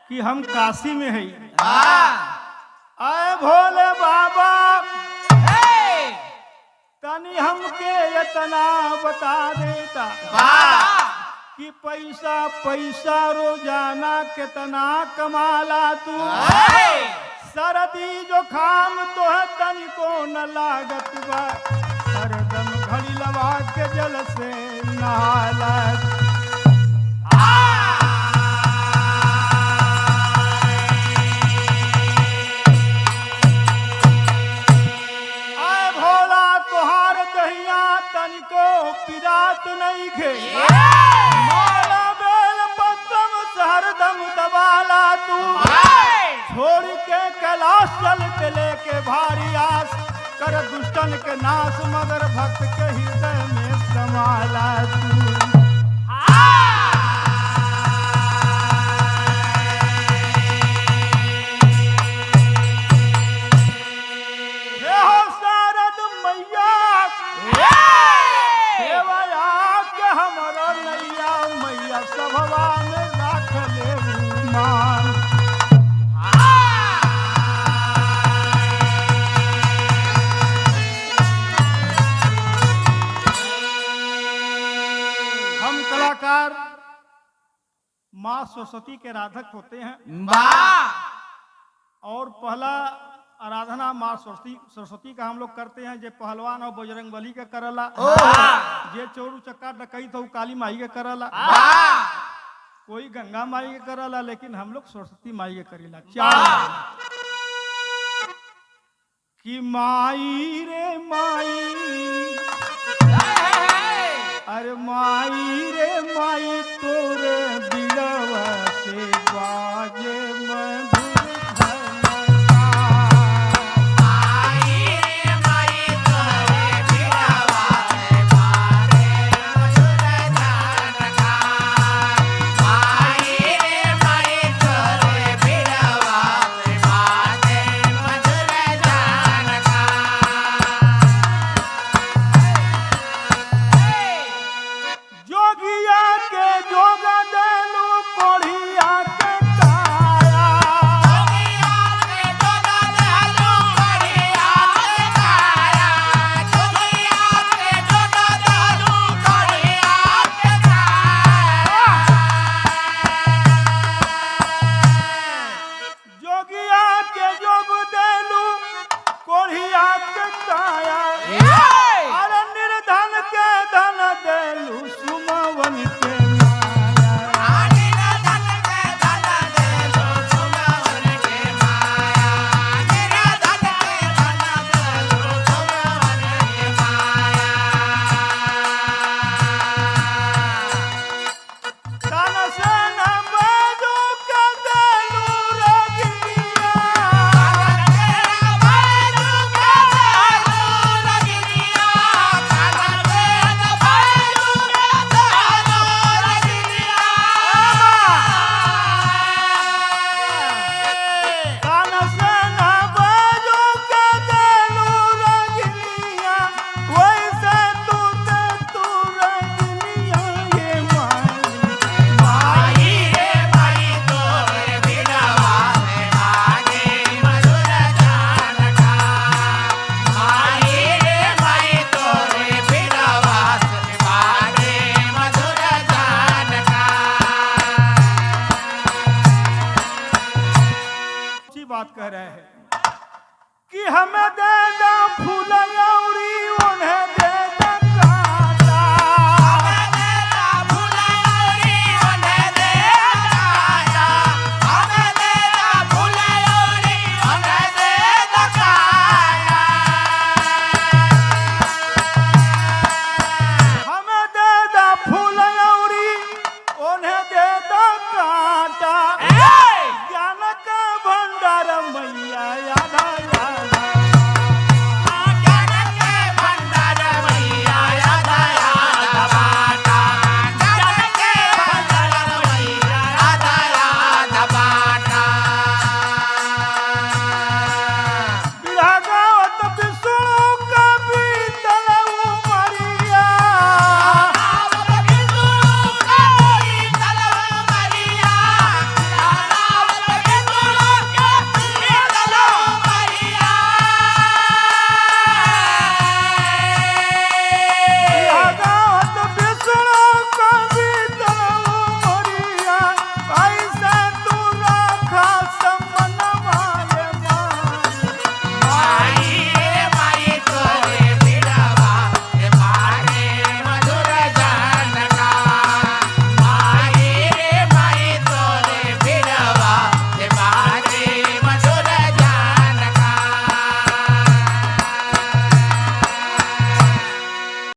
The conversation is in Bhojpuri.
कि हम काशी में है। आए भोले बाबा तनी हमके इतना बता देता कि पैसा पैसा रोजाना कितना कमाला तू। सरदी जो खाम तो है तनिको न लागत बा, हरदम घड़ी लगा के जल से नहाला। आए भोला तोहार दहिया तनिको पिरात नहीं खे, माला बेल पद्म हरदम दबाला तू। छोड़ के कैलाश चल के लेके भारी आस, कर दुष्टन के नाश मगर भक्त के हृदय में समाला तू। हे हो शारद मैया सेवया के हमरो नैया, मैया सभवा में राख ले मान। हम कलाकार माँ सरस्वती के आराधक होते हैं और पहला आराधना माँ सरस्वती का हम लोग करते हैं। जे पहलवान और बजरंग बली के करला, जे चोरू चक्का डकैत हो काली माई के करला, कोई गंगा माई के करला, लेकिन हम लोग सरस्वती माई के करेला। चार कि माई रे माई, अरे माई रे माई तोरे दिलवा से बाजे मधुर बात कह रहे हैं कि हमें दे दो फूल लौरी उन्हें